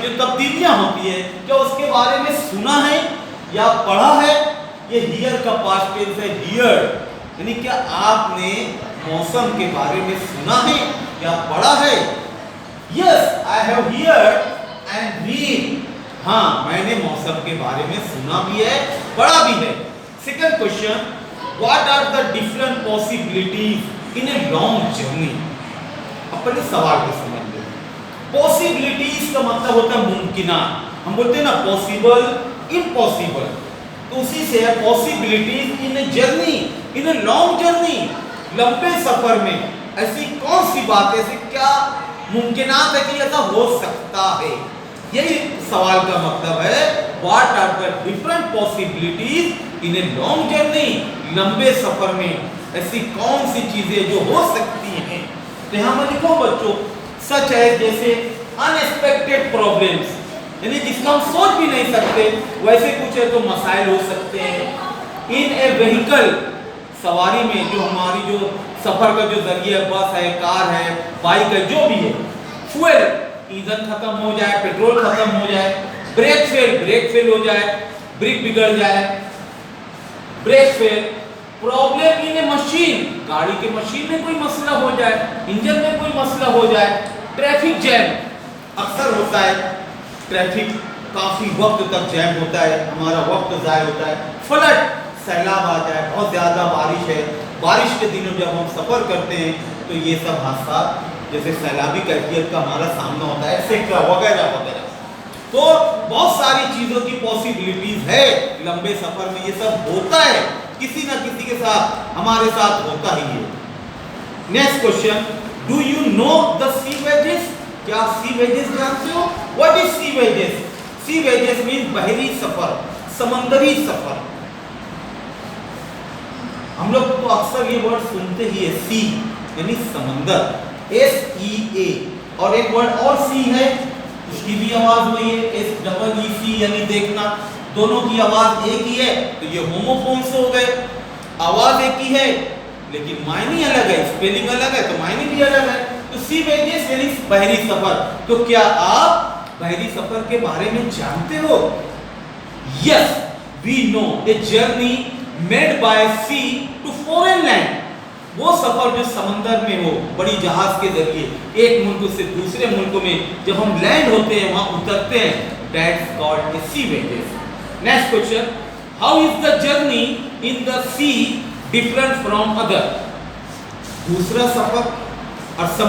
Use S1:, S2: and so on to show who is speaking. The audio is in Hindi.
S1: जो तब्दीलियां होती है, क्या उसके बारे में सुना है या पढ़ा है? ये हियर का पास्ट टेंस है, हियर, यानी क्या आपने मौसम के बारे में सुना है या पढ़ा है? Yes, I have heard and read. हाँ, मैंने मौसम के बारे में सुना भी है, पढ़ा भी है। Second question, what are the different possibilities in a long journey? अपने सवाल को समझ लो। पॉसिबिलिटीज का मतलब होता है मुमकिनात। हम बोलते हैं ना पॉसिबल, इम्पॉसिबल, तो उसी से है possibilities in a journey, in a long journey, लंबे सफर में ऐसी कौन सी बात है, ऐसी क्या मुमकिनात है कि ऐसा हो सकता है? यही सवाल का मतलब है, what are the different possibilities in a long journey, लंबे सफर में ऐसी कौन सी चीजें जो हो सकती हैं? तो यहां मैं लिखो बच्चों, सच है जैसे अनएक्सपेक्टेड प्रॉब्लम्स, यानी जिसका हम सोच भी नहीं सकते, वैसे कुछ है तो मसाइल हो सकते हैं। इन ए व्हीकल, सवारी में जो हमारी जो सफर का जो जरिया है, बस है, कार है, बाइक है, जो भी है, फ्यूल, ईंधन खत्म हो जाए, पेट्रोल खत्म हो जाए, ब्रेक फेल हो जाए, ब्रेक बिगड़ जाए, brake fail, problem in A machine, गाड़ी के मशीन में कोई मसला हो जाए, इंजन में कोई मसला हो जाए, ट्रैफिक जैम, अक्सर होता है ट्रैफिक काफी वक्त तक जैम होता है, हमारा वक्त ज़ाय होता है, फ्लड, सैलाब आ जाए, बहुत ज़्यादा बारिश है, बारिश के दिनों जब हम सफ़र करते हैं तो ये सब हादसा जैसे सैलाबी कैफियत का हमारा सामना होता है, एक्सेट्रा वगैरह वगैरह। तो बहुत सारी चीज़ों की पॉसिबिलिटीज है लंबे सफ़र में, ये सब होता है, किसी ना किसी के साथ, हमारे साथ होता ही है। Next question, do you know the sea voyages? क्या आप सी वेजेस जानते हो? What is sea voyages? Sea voyages mean बहरी सफर, समंदरी सफर। हम लोग तो अक्सर ये वर्ड सुनते ही है, सी यानी समंदर, SEA, और एक वर्ड और सी है, उसकी भी आवाज वही है, SEEC यानी देखना, दोनों की आवाज एक ही है, तो ये होमोफोन्स हो गए। आवाज एक ही है लेकिन मायने अलग है, स्पेलिंग अलग है तो मायने भी अलग है। तो सी वेजेस यानी बहरी सफर। तो क्या आप बहरी सफर के बारे में जानते हो? Yes, we know a journey made by sea to foreign land, वो सफर जो समंदर में हो, बड़ी जहाज के जरिए एक मुल्क से दूसरे मुल्क में जब हम लैंड होते हैं, वहां उतरते हैं, that's called a sea voyages. Next question, how is the journey in the sea different from other? दूसरा सफर और